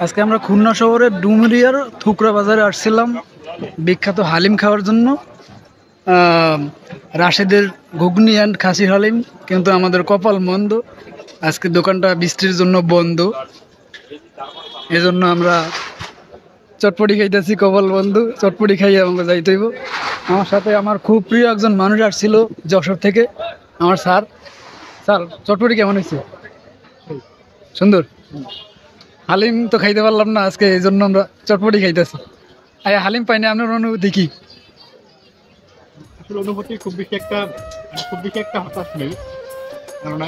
আজকে আমরা খুলনা শহরের ডুমুরিয়ার থুকরা বাজারে আসছিলাম বিখ্যাত হালিম খাওয়ার জন্য। রাশেদের ঘুগনি অ্যান্ড খাসি হালিম, কিন্তু আমাদের কপাল মন্দ, আজকে দোকানটা বৃষ্টির জন্য বন্ধ। এজন্য আমরা চটপটি খাইতেছি, কপাল বন্ধু। চটপটি খাইয়ে আমাকে যাইতে হইব। আমার সাথে আমার খুব প্রিয় একজন মানুষ আসছিল যশোর থেকে, আমার স্যার। স্যার, চটপটি কেমন হয়েছে? সুন্দর। হালিম তো খাইতে পারলাম না আজকে, এই জন্য আমরা চটপটি খাইতেছি। হালিম পাইনি, আপনার অনুভূতি কি? আসলে অনুভূতি খুব বেশি একটা হতাশ নেই, কেননা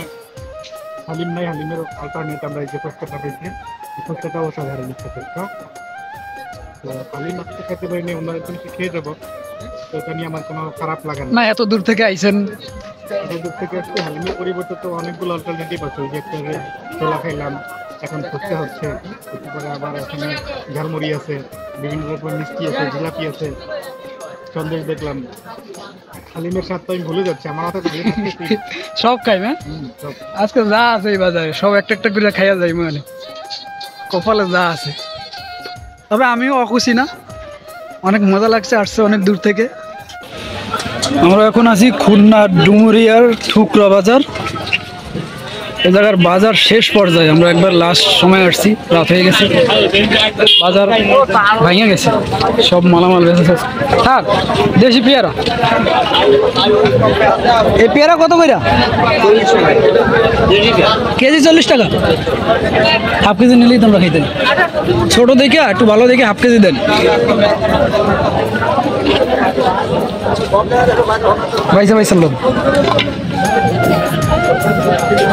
হালিম নাই, হালিমের অল্টারনেট আমরা এই যে ফুচকাটা পেয়েছি, এই ফুচকাটাও অসাধারণ একটা ফুচকা। তো হালিম আজকে খেতে পারিনি, অন্য একজনকে খেয়ে যাবো, তো এটা নিয়ে আমার কোনো খারাপ লাগে না। এত দূর থেকে আইছেন, দূর থেকে আসছে। হালিমের পরিবর্তে তো অনেকগুলো অল্টারনেটিভ আছে, ওই যে একটা ছোলা খাইলাম, এখন ফুচকা হচ্ছে, তারপরে আবার এখানে ঝালমুড়ি আছে, বিভিন্ন রকমের মিষ্টি আছে, জিলাপি আছে, সন্দেশ দেখলাম। হালিমের স্বাদ তো আমি ভুলে যাচ্ছি, আমার মাথা সব খাইবেন আজকে যা আছে এই বাজারে, সব একটা একটা করে খাইয়া যাই, মানে কপালে যা আছে। তবে আমিও অখুশি না, অনেক মজা লাগছে, আসছে অনেক দূর থেকে। আমরা এখন আছি খুলনা ডুমুরিয়ার থুকরা বাজার। এই জায়গার বাজার শেষ পর্যায়ে, আমরা একবার লাস্ট সময় আসছি, রাত হয়ে গেছে, বাজার ভেঙে গেছে, সব মালামাল বেঁচেছে। স্যার, দেশি পেয়ারা, এই পেয়ারা কত কইরা? কেজি 40 টাকা। হাফ কেজি নিলেই তোমরা খাইতেন, ছোট দেখে একটু ভালো দেখে হাফ কেজি দেন। পয়সা পয়সা লোক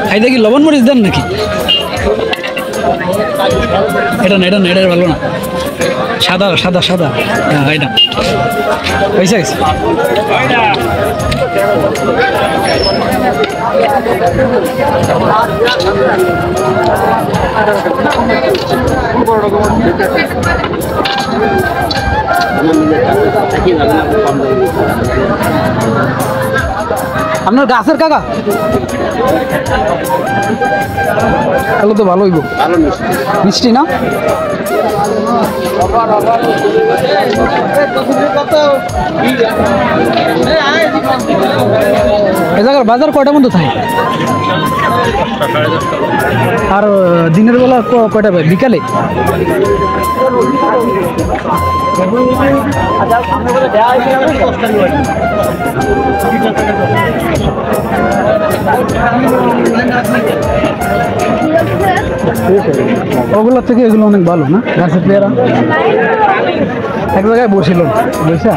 খাইতে কি লবণ মরিচ দেন নাকি? এটা না, এটা না, এটা ভালো না, সাদা সাদা সাদা। হ্যাঁ, এটা পয়সা গেছে। আপনার গাছের কাকা তাহলে তো ভালো হইব, মিষ্টি না? এ জায়গার বাজার কয়টা মতো থাকে? আর দিনের বেলা কয়টা পাই? বিকালে? ওগুলোর থেকে এগুলো অনেক ভালো না? গাছের পেয়ারা এক জায়গায় বসিল, বুঝছা?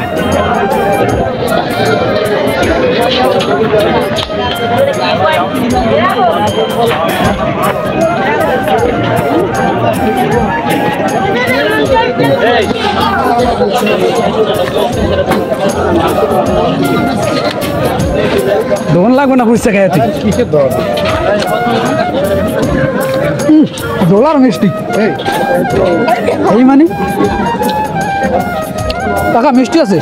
দোকান লাগবে না ফুচকা খাইতে? কিসের দোকান? ডলার মিষ্টি এই মানে টাকা মিষ্টি আছে।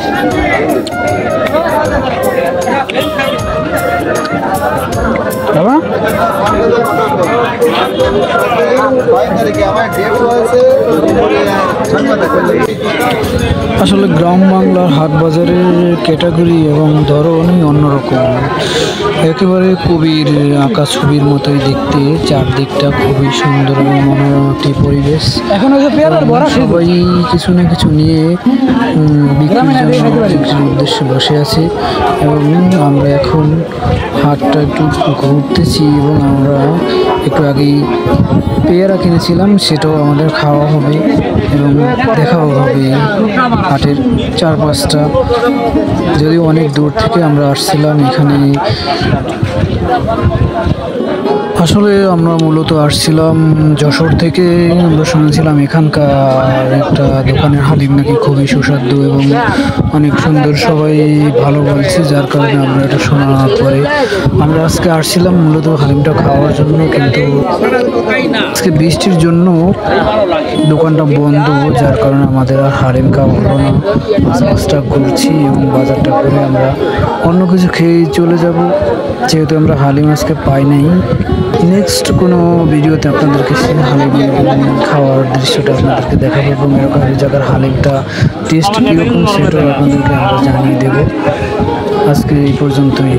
আসলে গ্রাম বাংলার হাট বাজারের ক্যাটাগরি এবং ধরনই অন্যরকম, একেবারে কবির আঁকা ছবির মতোই দেখতে। চারদিকটা খুবই সুন্দর এবং মনোরম একটি পরিবেশ। এখন সবাই কিছু না কিছু নিয়ে বিক্রির উদ্দেশ্যে বসে আছে এবং আমরা এখন হাটটা একটু ঘুরতেছি এবং আমরা একটু আগেই পেয়ারা কিনেছিলাম, সেটাও আমাদের খাওয়া হবে এবং দেখাও হবে হাটের চারপাশটা। যদিও অনেক দূর থেকে আমরা আসছিলাম এখানে, আসলে আমরা মূলত আসছিলাম যশোর থেকে। আমরা শুনেছিলাম এখানকার একটা দোকানের হালিম নাকি খুবই সুস্বাদু এবং অনেক সুন্দর, সবাই ভালো বলছে, যার কারণে আমরা এটা শোনার পরে আমরা আজকে আসছিলাম মূলত হালিমটা খাওয়ার জন্য। কিন্তু আজকে বৃষ্টির জন্য দোকানটা বন্ধ, যার কারণে আমাদের আর হালিম খাওয়া হলো না। আশপাশটা ঘুরছি এবং বাজারটা করে আমরা অন্য কিছু খেয়ে চলে যাব, যেহেতু আমরা হালিম আজকে পাই নাই। নেক্সট কোনো ভিডিওতে আপনাদেরকে হালিম খাওয়ার দৃশ্যটা আপনাদেরকে দেখাবো এবং এরকম এই জায়গার হালিমটা টেস্ট কীরকম সেটাও আপনাদেরকে আমরা জানিয়ে দেব। আজকে এই পর্যন্তই।